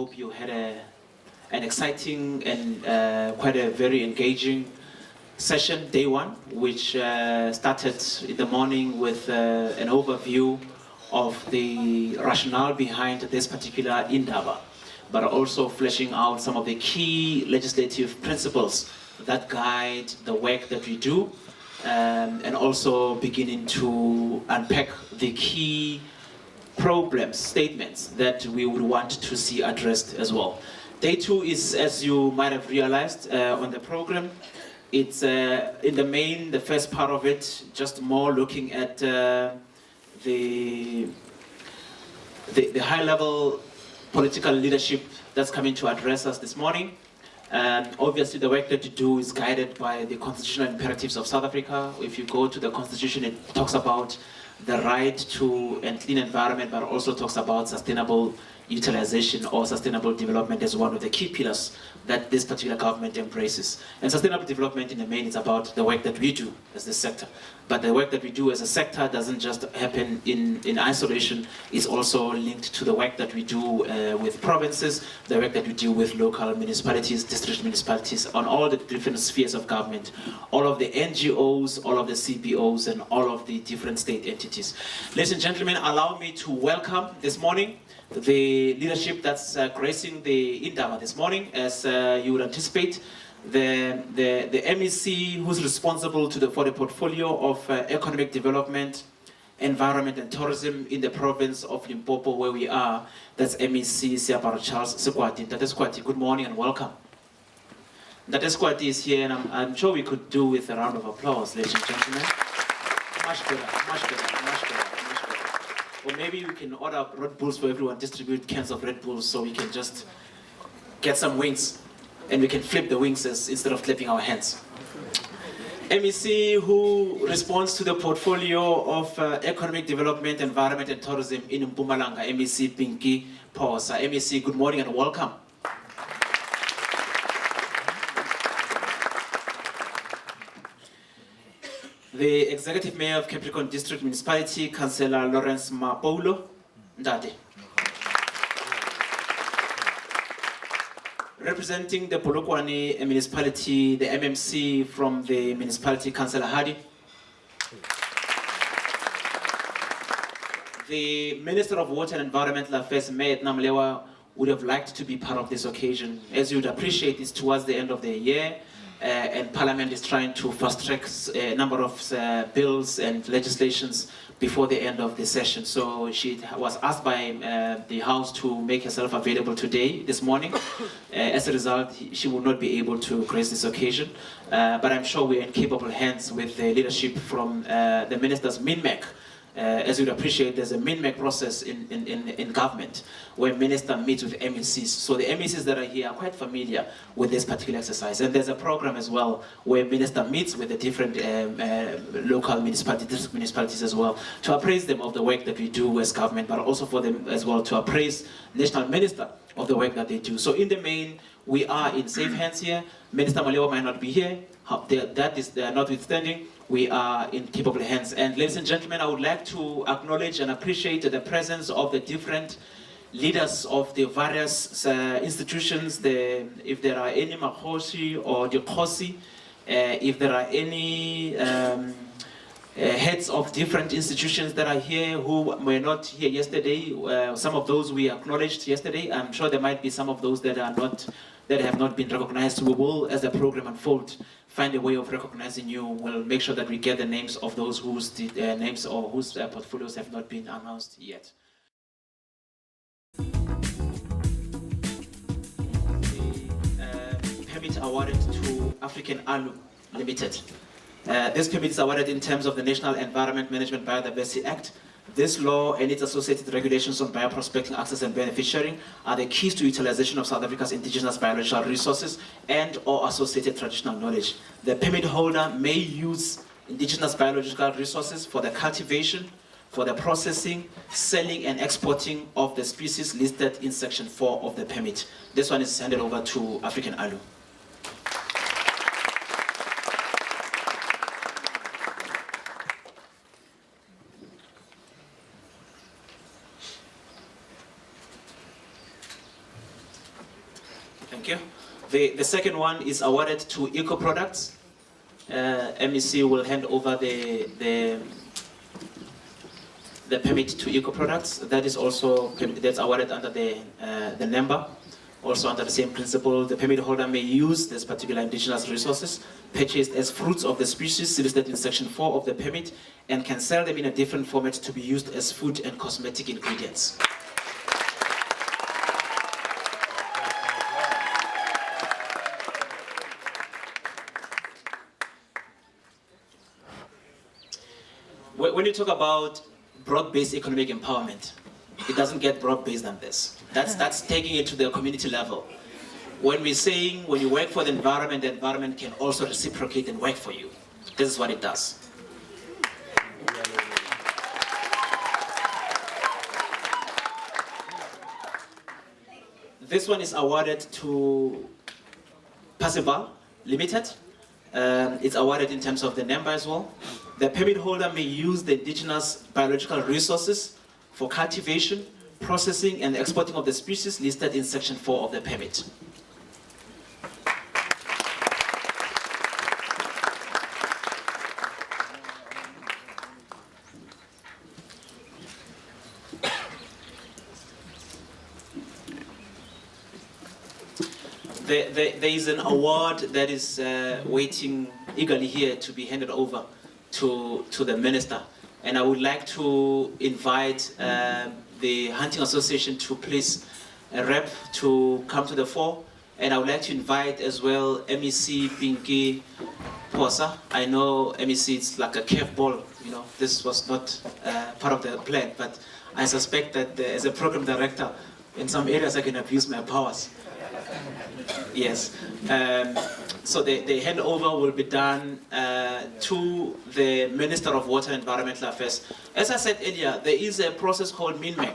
hope you had an exciting and quite a very engaging session, day one, which started in the morning with an overview of the rationale behind this particular Indaba, but also fleshing out some of the key legislative principles that guide the work that we do, and also beginning to unpack the key problems, statements that we would want to see addressed as well. Day two is, as you might have realized on the program, it's in the main, the first part of it, just more looking at the high-level political leadership that's coming to address us this morning. Obviously, the work that you do is guided by the constitutional imperatives of South Africa. If you go to the constitution, it talks about the right to a clean environment, but also talks about sustainable utilization or sustainable development as one of the key pillars that this particular government embraces. And sustainable development in the main is about the work that we do as this sector. But the work that we do as a sector doesn't just happen in isolation. It's also linked to the work that we do with provinces, the work that we do with local municipalities, district municipalities, on all the different spheres of government, all of the NGOs, all of the CBOs, and all of the different state entities. Ladies and gentlemen, allow me to welcome this morning the leadership that's gracing the Indaba this morning. As you would anticipate, the MEC who's responsible for the portfolio of economic development, environment and tourism in the province of Limpopo, where we are, that's MEC Siaparo Charles Sekwati. Tate Sekwati, good morning and welcome. Tate Sekwati is here, and I'm sure we could do with a round of applause, ladies and gentlemen. Much better, much better, much better, much better. Or maybe we can order Red Bulls for everyone, distribute cans of Red Bulls so we can just get some wings and we can flip the wings instead of clapping our hands. MEC who responds to the portfolio of economic development, environment and tourism in Mpumalanga, MEC Pinky Phosa. MEC, good morning and welcome. The Executive Mayor of Capricorn District Municipality, Councillor Lawrence Mapolo Ndade. Representing the Polokwane municipality, the MMC from the municipality, Councillor Hardy. The Minister of Water and Environmental Affairs, Mayor Namlewa, would have liked to be part of this occasion. As you would appreciate, it's towards the end of the year. And Parliament is trying to fast-track a number of bills and legislations before the end of the session. So she was asked by the House to make herself available this morning. As a result, she will not be able to grace this occasion. But I'm sure we're in capable hands with the leadership from the Minister's MINMEC. As you'd appreciate, there's a MINMEC process in government where minister meets with MECs. So the MECs that are here are quite familiar with this particular exercise. And there's a program as well where minister meets with the different local municipalities, district municipalities as well, to appraise them of the work that we do as government, but also for them as well to appraise national minister of the work that they do. So in the main, we are in safe hands here. Minister Malewa might not be here. That is notwithstanding, we are in capable hands. And ladies and gentlemen, I would like to acknowledge and appreciate the presence of the different leaders of the various institutions. If there are any Mahoshi or the Khosi, if there are any heads of different institutions that are here who were not here yesterday, some of those we acknowledged yesterday. I'm sure there might be some of those that have not been recognized. We will, as the program unfolds, find a way of recognizing you. We'll make sure that we get the names of those whose names or whose portfolios have not been announced yet. The permit awarded to African Alu Limited. This permit is awarded in terms of the National Environment Management Biodiversity Act. This law and its associated regulations on bioprospecting, access and benefit sharing are the keys to utilization of South Africa's indigenous biological resources and or associated traditional knowledge. The permit holder may use indigenous biological resources for the cultivation, for the processing, selling and exporting of the species listed in Section 4 of the permit. This one is handed over to African Alu. Thank you. The second one is awarded to Eco Products. MEC will hand over the permit to Eco Products. That is also that's awarded under the NEMBA. Also under the same principle, the permit holder may use this particular indigenous resources purchased as fruits of the species listed in section 4 of the permit and can sell them in a different format to be used as food and cosmetic ingredients. When you talk about broad-based economic empowerment, it doesn't get broad-based than this. That's taking it to the community level. When we're saying when you work for the environment can also reciprocate and work for you. This is what it does. This one is awarded to Percival Limited. It's awarded in terms of the number as well. The permit holder may use the indigenous biological resources for cultivation, processing, and exporting of the species listed in section 4 of the permit. There is an award that is waiting eagerly here to be handed over to the minister. And I would like to invite the Hunting Association to please a rep to come to the fore. And I would like to invite as well MEC Pinky Posa. I know MEC is like a curveball, you know, this was not part of the plan, but I suspect that as a program director, in some areas I can abuse my powers. Yes. So the handover will be done to the Minister of Water and Environmental Affairs. As I said earlier, there is a process called MINMEC.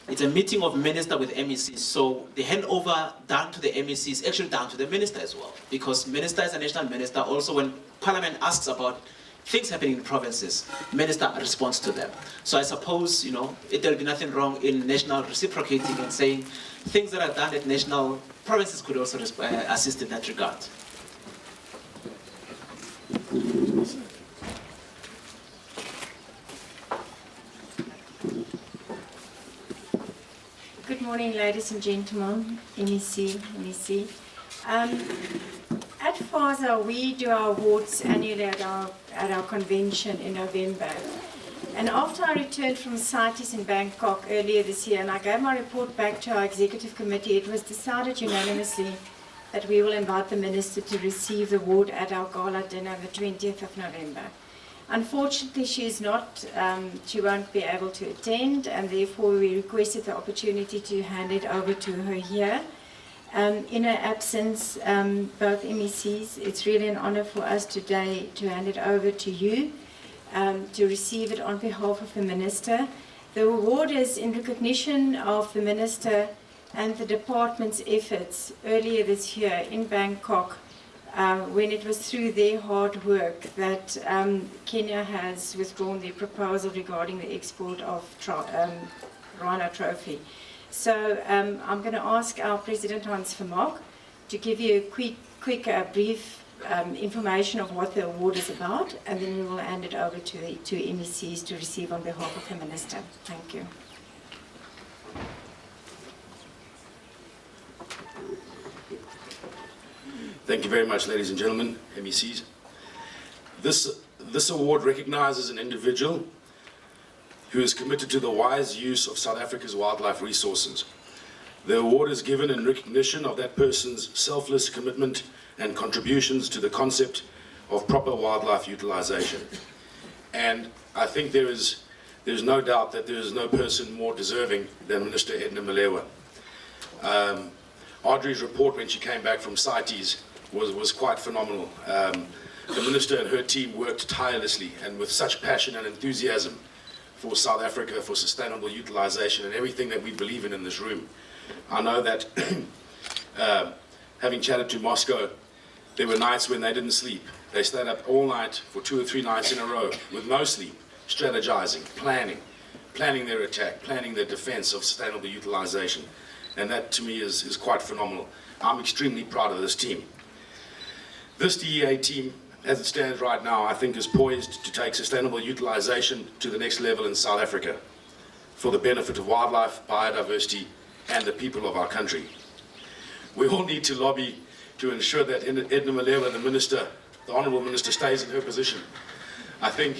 It's a meeting of minister with MECs. So the handover done to the MEC is actually down to the minister as well. Because minister is a national minister. Also when Parliament asks about things happening in provinces, minister responds to them. So I suppose, you know, there'll be nothing wrong in national reciprocating and saying things that are done at national, provinces could also assist in that regard. Good morning, ladies and gentlemen, MEC. At FASA, we do our awards annually at our convention in November. And after I returned from CITES in Bangkok earlier this year, and I gave my report back to our executive committee, it was decided unanimously that we will invite the minister to receive the award at our gala dinner the 20th of November. Unfortunately, she won't be able to attend, and therefore we requested the opportunity to hand it over to her here. In her absence, both MECs, it's really an honor for us today to hand it over to you, to receive it on behalf of the Minister. The award is in recognition of the Minister and the Department's efforts earlier this year in Bangkok, when it was through their hard work that Kenya has withdrawn their proposal regarding the export of rhino trophy. So I'm going to ask our President Hans Vermaak to give you a quick brief information of what the award is about, and then we will hand it over to the two MECs to receive on behalf of the Minister. Thank you. Thank you very much, ladies and gentlemen, MECs. This award recognizes an individual who is committed to the wise use of South Africa's wildlife resources. The award is given in recognition of that person's selfless commitment and contributions to the concept of proper wildlife utilization. And I think there's no doubt that there is no person more deserving than Minister Edna Molewa. Audrey's report when she came back from CITES was quite phenomenal. The Minister and her team worked tirelessly and with such passion and enthusiasm for South Africa, for sustainable utilization and everything that we believe in this room. I know that having chatted to Moscow, there were nights when they didn't sleep. They stayed up all night for 2 or 3 nights in a row with no sleep, strategizing, planning their attack, planning their defense of sustainable utilization. And that to me is quite phenomenal. I'm extremely proud of this team. This DEA team, as it stands right now, I think is poised to take sustainable utilization to the next level in South Africa for the benefit of wildlife, biodiversity, and the people of our country. We all need to lobby to ensure that Edna Malema, the Honourable Minister, stays in her position. I think,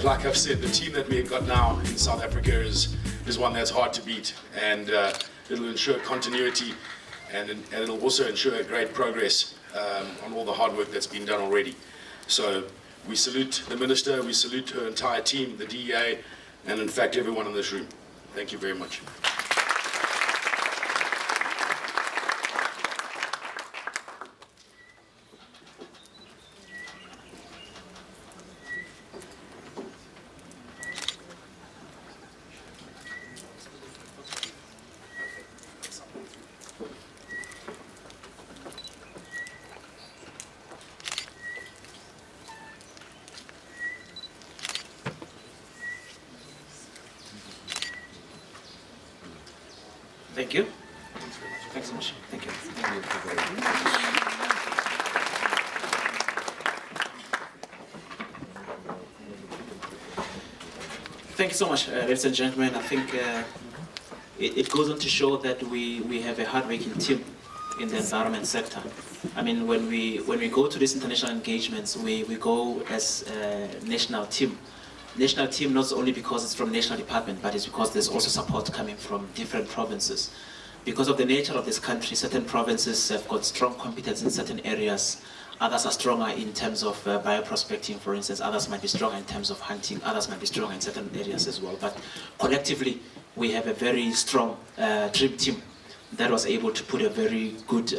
like I've said, the team that we've got now in South Africa is one that's hard to beat, and it'll ensure continuity, and it'll also ensure great progress on all the hard work that's been done already. So we salute the Minister, we salute her entire team, the DEA, and in fact everyone in this room. Thank you very much. Thank you. Thanks so much. Thank you. Thank you so much, ladies and gentlemen. I think it goes on to show that we have a hard-working team in the environment sector. I mean, when we go to these international engagements, we go as a national team. National team not only because it's from national department, but it's because there's also support coming from different provinces. Because of the nature of this country, certain provinces have got strong competence in certain areas. Others are stronger in terms of bioprospecting, for instance. Others might be stronger in terms of hunting. Others might be stronger in certain areas as well. But collectively, we have a very strong dream team that was able to put a very good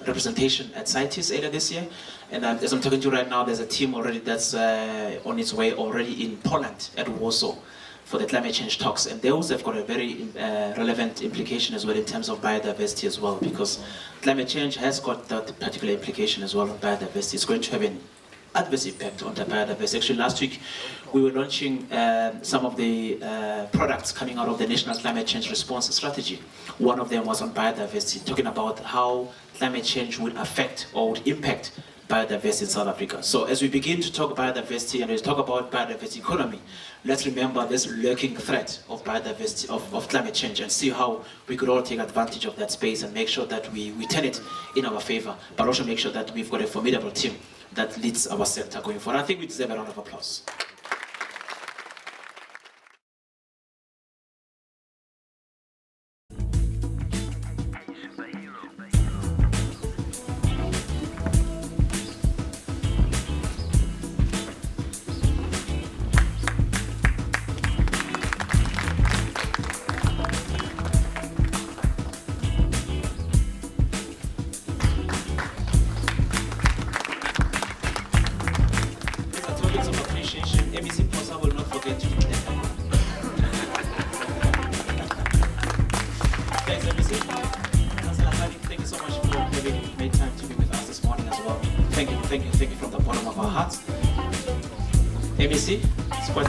representation at CITES earlier this year. And as I'm talking to you right now, there's a team already that's on its way already in Poland at Warsaw for the climate change talks. And those have got a very relevant implication as well in terms of biodiversity as well, because climate change has got that particular implication as well on biodiversity. It's going to have an adverse impact on the biodiversity. Actually, last week we were launching some of the products coming out of the National Climate Change Response Strategy. One of them was on biodiversity, talking about how climate change would affect or would impact biodiversity in South Africa. So as we begin to talk biodiversity and we talk about biodiversity economy, let's remember this lurking threat of biodiversity, of climate change, and see how we could all take advantage of that space and make sure that we turn it in our favor, but also make sure that we've got a formidable team that leads our sector going forward. I think we deserve a round of applause. Thank you from the bottom of our hearts. ABC, it's quite